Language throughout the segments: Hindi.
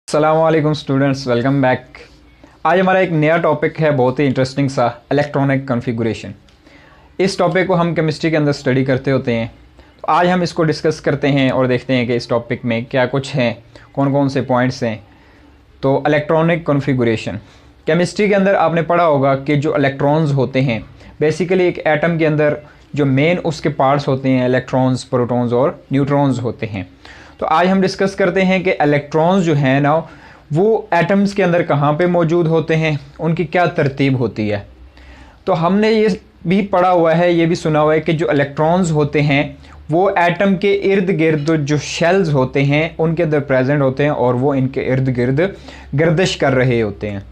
अस्सलामुअलैकुम स्टूडेंट्स, वेलकम बैक। आज हमारा एक नया टॉपिक है, बहुत ही इंटरेस्टिंग सा, इलेक्ट्रॉनिक कॉन्फ़िगरेशन। इस टॉपिक को हम केमिस्ट्री के अंदर स्टडी करते होते हैं। तो आज हम इसको डिस्कस करते हैं और देखते हैं कि इस टॉपिक में क्या कुछ हैं, कौन कौन से पॉइंट्स हैं। तो इलेक्ट्रॉनिक कॉन्फ़िगरेशन, केमिस्ट्री के अंदर आपने पढ़ा होगा कि जो इलेक्ट्रॉन्स होते हैं, बेसिकली एक एटम के अंदर जो मेन उसके पार्ट्स होते हैं, इलेक्ट्रॉन्स, प्रोटॉन्स और न्यूट्रॉन्स होते हैं। तो आज हम डिस्कस करते हैं कि इलेक्ट्रॉन्स जो हैं ना, वो एटम्स के अंदर कहाँ पे मौजूद होते हैं, उनकी क्या तरतीब होती है। तो हमने ये भी पढ़ा हुआ है, ये भी सुना हुआ है कि जो इलेक्ट्रॉन्स होते हैं वो एटम के इर्द गिर्द जो शेल्स होते हैं उनके अंदर प्रेजेंट होते हैं और वो इनके इर्द गिर्द गर्दिश कर रहे होते हैं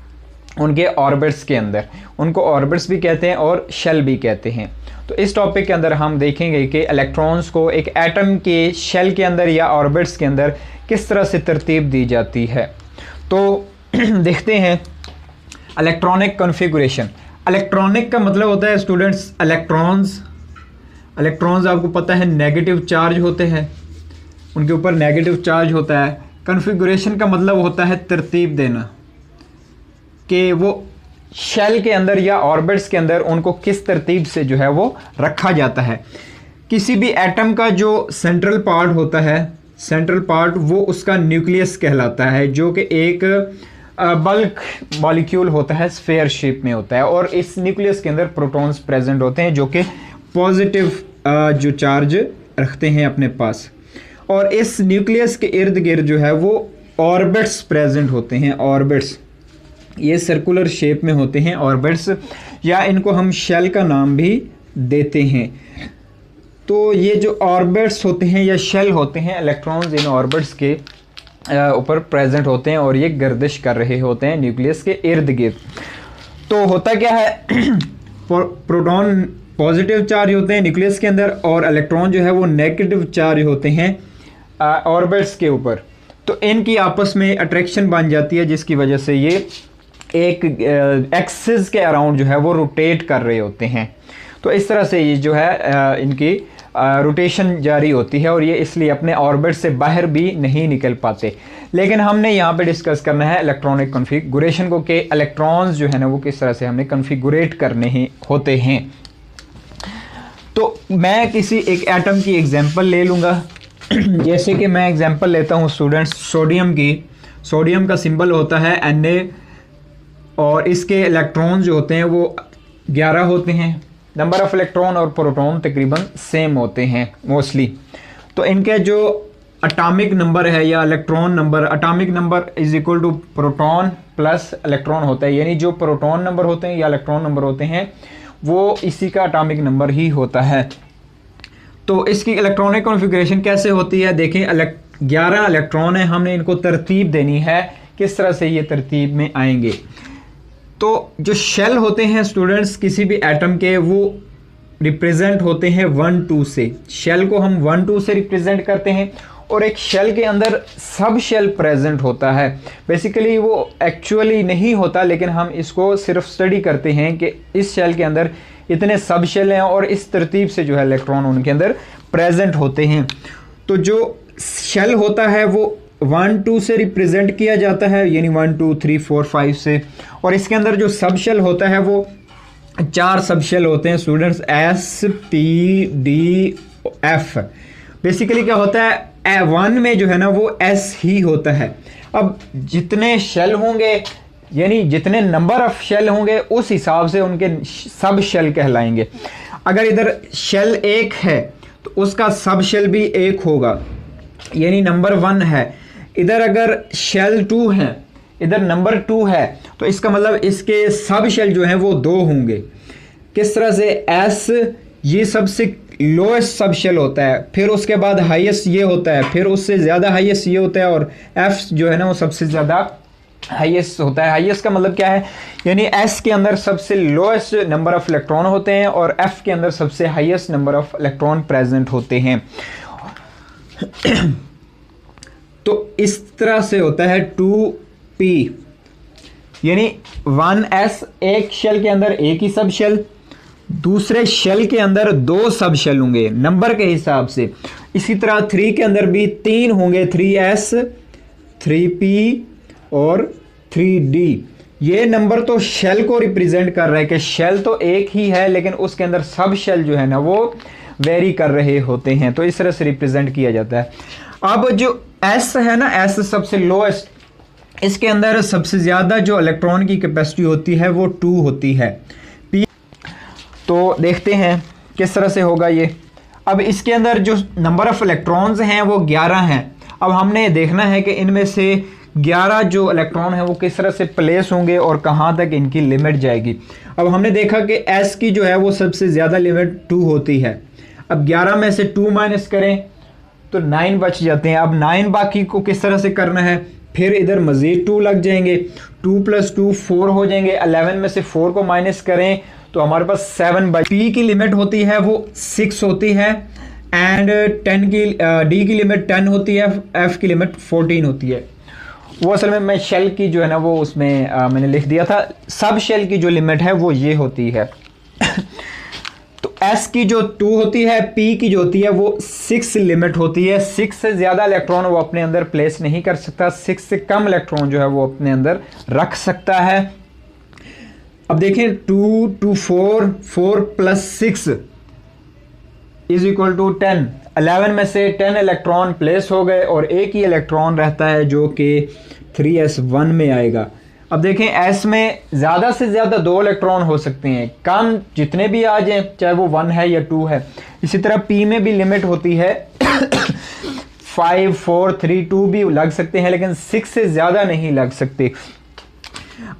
उनके ऑर्बिट्स के अंदर। उनको ऑर्बिट्स भी कहते हैं और शेल भी कहते हैं। तो इस टॉपिक के अंदर हम देखेंगे कि इलेक्ट्रॉन्स को एक एटम के शेल के अंदर या ऑर्बिट्स के अंदर किस तरह से तरतीब दी जाती है। तो देखते हैं इलेक्ट्रॉनिक कॉन्फ़िगरेशन। इलेक्ट्रॉनिक का मतलब होता है स्टूडेंट्स इलेक्ट्रॉन्स आपको पता है नेगेटिव चार्ज होते हैं, उनके ऊपर नेगेटिव चार्ज होता है। कॉन्फ़िगरेशन का मतलब होता है तरतीब देना, कि वो शेल के अंदर या ऑर्बिट्स के अंदर उनको किस तरतीब से जो है वो रखा जाता है। किसी भी एटम का जो सेंट्रल पार्ट होता है, सेंट्रल पार्ट वो उसका न्यूक्लियस कहलाता है, जो कि एक बल्क मॉलिक्यूल होता है, स्फेयर शेप में होता है। और इस न्यूक्लियस के अंदर प्रोटॉन्स प्रेजेंट होते हैं जो कि पॉजिटिव जो चार्ज रखते हैं अपने पास। और इस न्यूक्लियस के इर्द गिर्द जो है वो ऑर्बिट्स प्रेजेंट होते हैं। ऑर्बिट्स ये सर्कुलर शेप में होते हैं ऑर्बिट्स, या इनको हम शेल का नाम भी देते हैं। तो ये जो ऑर्बिट्स होते हैं या शेल होते हैं, इलेक्ट्रॉन्स इन ऑर्बिट्स के ऊपर प्रेजेंट होते हैं और ये गर्दिश कर रहे होते हैं न्यूक्लियस के इर्द गिर्द। तो होता क्या है प्रोटॉन पॉजिटिव चार्ज होते हैं न्यूक्लियस के अंदर और इलेक्ट्रॉन जो है वो नेगेटिव चार्ज होते हैं ऑर्बिट्स के ऊपर। तो इनकी आपस में अट्रैक्शन बन जाती है, जिसकी वजह से ये एक एक्सिस के अराउंड जो है वो रोटेट कर रहे होते हैं। तो इस तरह से ये जो है इनकी रोटेशन जारी होती है और ये इसलिए अपने ऑर्बिट से बाहर भी नहीं निकल पाते। लेकिन हमने यहाँ पे डिस्कस करना है इलेक्ट्रॉनिक कॉन्फ़िगरेशन को, कि इलेक्ट्रॉन्स जो है ना वो किस तरह से हमने कॉन्फ़िगरेट करने होते हैं। तो मैं किसी एक एटम की एग्जांपल ले लूँगा। जैसे कि मैं एग्जांपल लेता हूँ स्टूडेंट्स सोडियम की। सोडियम का सिंबल होता है Na और इसके इलेक्ट्रॉन जो होते हैं वो 11 होते हैं। नंबर ऑफ इलेक्ट्रॉन और प्रोटॉन तकरीबन सेम होते हैं मोस्टली। तो इनके जो एटॉमिक नंबर है या electron number, atomic number is equal to proton plus electron होता है। यानी जो प्रोटॉन नंबर होते हैं या इलेक्ट्रॉन नंबर होते हैं वो इसी का एटॉमिक नंबर ही होता है। तो इसकी इलेक्ट्रॉनिक कॉन्फ़िगरेशन कैसे होती है, देखें 11 इलेक्ट्रॉन है, हमने इनको तरतीब देनी है। किस तरह से ये तरतीब में आएंगे। तो जो शेल होते हैं स्टूडेंट्स किसी भी एटम के, वो रिप्रेजेंट होते हैं 1 2 से। शेल को हम 1 2 से रिप्रेजेंट करते हैं और एक शेल के अंदर सब शेल प्रेजेंट होता है। बेसिकली वो एक्चुअली नहीं होता, लेकिन हम इसको सिर्फ स्टडी करते हैं कि इस शेल के अंदर इतने सब शेल हैं और इस तरतीब से जो है इलेक्ट्रॉन उनके अंदर प्रेजेंट होते हैं। तो जो शेल होता है वो 1 2 से रिप्रेजेंट किया जाता है, यानी 1 2 3 4 5 से। और इसके अंदर जो सब शेल होता है वो 4 सब शेल होते हैं students, S P D F। Basically क्या होता है, 1 में जो है ना वो S ही होता है। अब जितने शेल होंगे यानी जितने नंबर ऑफ शेल होंगे उस हिसाब से उनके सब शेल कहलाएंगे। अगर इधर शेल 1 है तो उसका सब शेल भी 1 होगा, यानी नंबर 1 है। इधर अगर शेल 2 है, इधर नंबर 2 है, तो इसका मतलब इसके सब शेल जो हैं वो 2 होंगे। किस तरह से, S ये सबसे लोएस्ट सब शेल होता है, फिर उसके बाद हाईएस्ट ये होता है, फिर उससे ज़्यादा हाईएस्ट ये होता है, और F जो है ना वो सबसे ज़्यादा हाईएस्ट होता है। हाईएस्ट का मतलब क्या है, यानी S के अंदर सबसे लोएस्ट नंबर ऑफ इलेक्ट्रॉन होते हैं और F के अंदर सबसे highest number of electron present होते हैं। तो इस तरह से होता है 2p, यानी 1s एक शेल के अंदर एक ही सब शेल, दूसरे शेल के अंदर 2 सब शेल होंगे नंबर के हिसाब से। इसी तरह 3 के अंदर भी 3 होंगे, 3s 3p और 3D। ये नंबर तो शेल को रिप्रेजेंट कर रहा है कि शेल तो एक ही है लेकिन उसके अंदर सब शेल जो है ना वो वेरी कर रहे होते हैं, तो इस तरह से रिप्रेजेंट किया जाता है। अब जो S है ना, S सबसे लोएस्ट, इसके अंदर सबसे ज़्यादा जो इलेक्ट्रॉन की कैपेसिटी होती है वो 2 होती है। P, तो देखते हैं किस तरह से होगा ये। अब इसके अंदर जो नंबर ऑफ इलेक्ट्रॉन्स हैं वो 11 हैं। अब हमने देखना है कि इनमें से 11 जो इलेक्ट्रॉन है वो किस तरह से प्लेस होंगे और कहाँ तक इनकी लिमिट जाएगी। अब हमने देखा कि S की जो है वो सबसे ज़्यादा लिमिट 2 होती है। अब 11 में से 2 माइनस करें तो 9 बच जाते हैं। अब 9 बाकी को किस तरह से करना है, फिर इधर मज़ीद 2 लग जाएंगे, 2 + 2 4 हो जाएंगे। 11 में से 4 को माइनस करें तो हमारे पास 7 बच। P की लिमिट होती है वो 6 होती है एंड 10 की D की लिमिट 10 होती है, F की लिमिट 14 होती है। वो असल में मैं शेल की जो है ना वो उसमें मैंने लिख दिया था। सब शेल की जो लिमिट है वो ये होती है। तो S की जो 2 होती है, P की जो होती है वो 6 लिमिट होती है। 6 से ज़्यादा इलेक्ट्रॉन वो अपने अंदर प्लेस नहीं कर सकता, 6 से कम इलेक्ट्रॉन जो है वो अपने अंदर रख सकता है। अब देखें 2 2 4 4 + 6 = 10। 11 में से 10 इलेक्ट्रॉन प्लेस हो गए और एक ही इलेक्ट्रॉन रहता है जो कि 3s1 में आएगा। अब देखें S में ज़्यादा से ज़्यादा 2 इलेक्ट्रॉन हो सकते हैं, कम जितने भी आ जाएं, चाहे वो 1 है या 2 है। इसी तरह P में भी लिमिट होती है 5 4 3 2 भी लग सकते हैं लेकिन 6 से ज़्यादा नहीं लग सकते।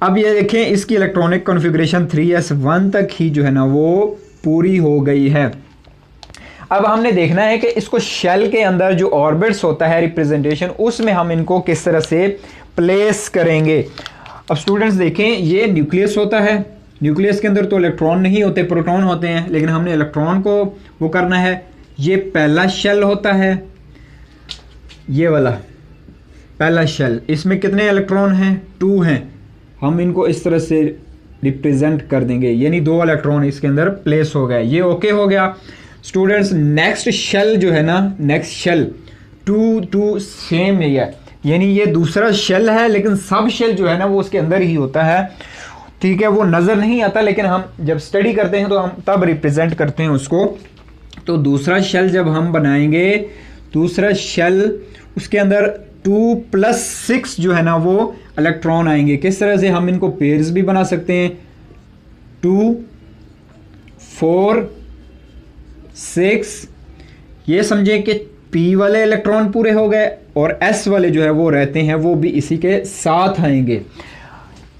अब ये देखें इसकी इलेक्ट्रॉनिक कॉन्फ़िगरेशन 3s1 तक ही जो है ना वो पूरी हो गई है। अब हमने देखना है कि इसको शेल के अंदर जो ऑर्बिट्स होता है रिप्रेजेंटेशन, उसमें हम इनको किस तरह से प्लेस करेंगे। अब स्टूडेंट्स देखें, ये न्यूक्लियस होता है। न्यूक्लियस के अंदर तो इलेक्ट्रॉन नहीं होते, प्रोटॉन होते हैं, लेकिन हमने इलेक्ट्रॉन को वो करना है। ये पहला शेल होता है, ये वाला पहला शेल। इसमें कितने इलेक्ट्रॉन हैं? 2 हैं। हम इनको इस तरह से रिप्रेजेंट कर देंगे, यानी 2 इलेक्ट्रॉन इसके अंदर प्लेस हो गए। ये ओके हो गया स्टूडेंट्स। नेक्स्ट शेल जो है ना, नेक्स्ट शेल 2 2 सेम ही है, यानी ये दूसरा शेल है लेकिन सब शेल जो है ना वो उसके अंदर ही होता है। ठीक है, वो नज़र नहीं आता लेकिन हम जब स्टडी करते हैं तो हम तब रिप्रेजेंट करते हैं उसको। तो दूसरा शेल जब हम बनाएंगे, दूसरा शेल उसके अंदर 2 + 6 जो है ना वो इलेक्ट्रॉन आएंगे। किस तरह से हम इनको पेयर्स भी बना सकते हैं, 2 4 6। ये समझें कि P वाले इलेक्ट्रॉन पूरे हो गए और S वाले जो है वो रहते हैं, वो भी इसी के साथ आएंगे।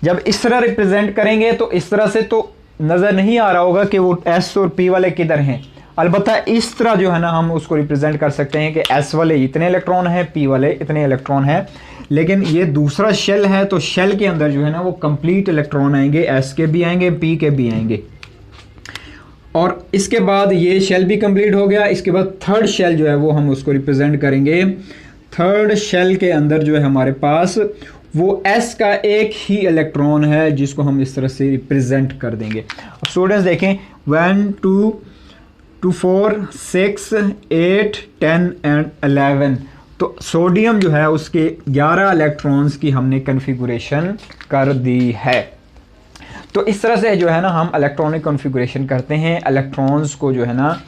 जब इस तरह रिप्रेजेंट करेंगे तो इस तरह से तो नज़र नहीं आ रहा होगा कि वो S और P वाले किधर हैं। अलबत्ता इस तरह जो है ना हम उसको रिप्रेजेंट कर सकते हैं कि S वाले इतने इलेक्ट्रॉन हैं, P वाले इतने इलेक्ट्रॉन हैं। लेकिन ये दूसरा शेल है तो शेल के अंदर जो है ना वो कंप्लीट इलेक्ट्रॉन आएंगे, S के भी आएंगे, P के भी आएंगे। और इसके बाद ये शेल भी कंप्लीट हो गया। इसके बाद थर्ड शेल जो है वो हम उसको रिप्रेजेंट करेंगे। थर्ड शेल के अंदर जो है हमारे पास वो S का एक ही इलेक्ट्रॉन है जिसको हम इस तरह से रिप्रेजेंट कर देंगे। अब स्टूडेंट्स देखें 1 2 2 4 6 8 10 एंड 11। तो सोडियम जो है उसके 11 इलेक्ट्रॉन्स की हमने कन्फिगुरेशन कर दी है। तो इस तरह से जो है ना हम इलेक्ट्रॉनिक कॉन्फ़िगरेशन करते हैं, इलेक्ट्रॉन्स को जो है ना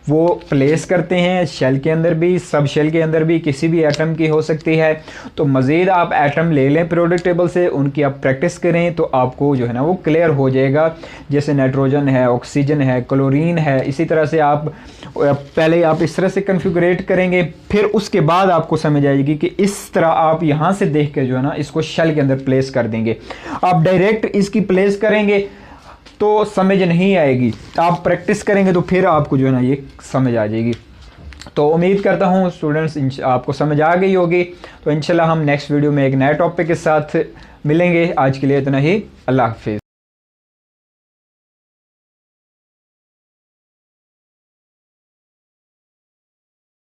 वो प्लेस करते हैं शेल के अंदर भी, सब शेल के अंदर भी, किसी भी एटम की हो सकती है। तो मज़ीद आप एटम ले लें पीरियोडिक टेबल से, उनकी आप प्रैक्टिस करें तो आपको जो है ना वो क्लियर हो जाएगा। जैसे नाइट्रोजन है, ऑक्सीजन है, क्लोरीन है, इसी तरह से आप पहले आप इस तरह से कन्फिगरेट करेंगे, फिर उसके बाद आपको समझ आएगी कि इस तरह आप यहाँ से देख के जो है ना इसको शेल के अंदर प्लेस कर देंगे। आप डायरेक्ट इसकी प्लेस करेंगे तो समझ नहीं आएगी, आप प्रैक्टिस करेंगे तो फिर आपको जो है ना ये समझ आ जाएगी। तो उम्मीद करता हूँ स्टूडेंट्स आपको समझ आ गई होगी। तो इंशाल्लाह हम नेक्स्ट वीडियो में एक नए टॉपिक के साथ मिलेंगे। आज के लिए इतना ही, अल्लाह हाफिज़।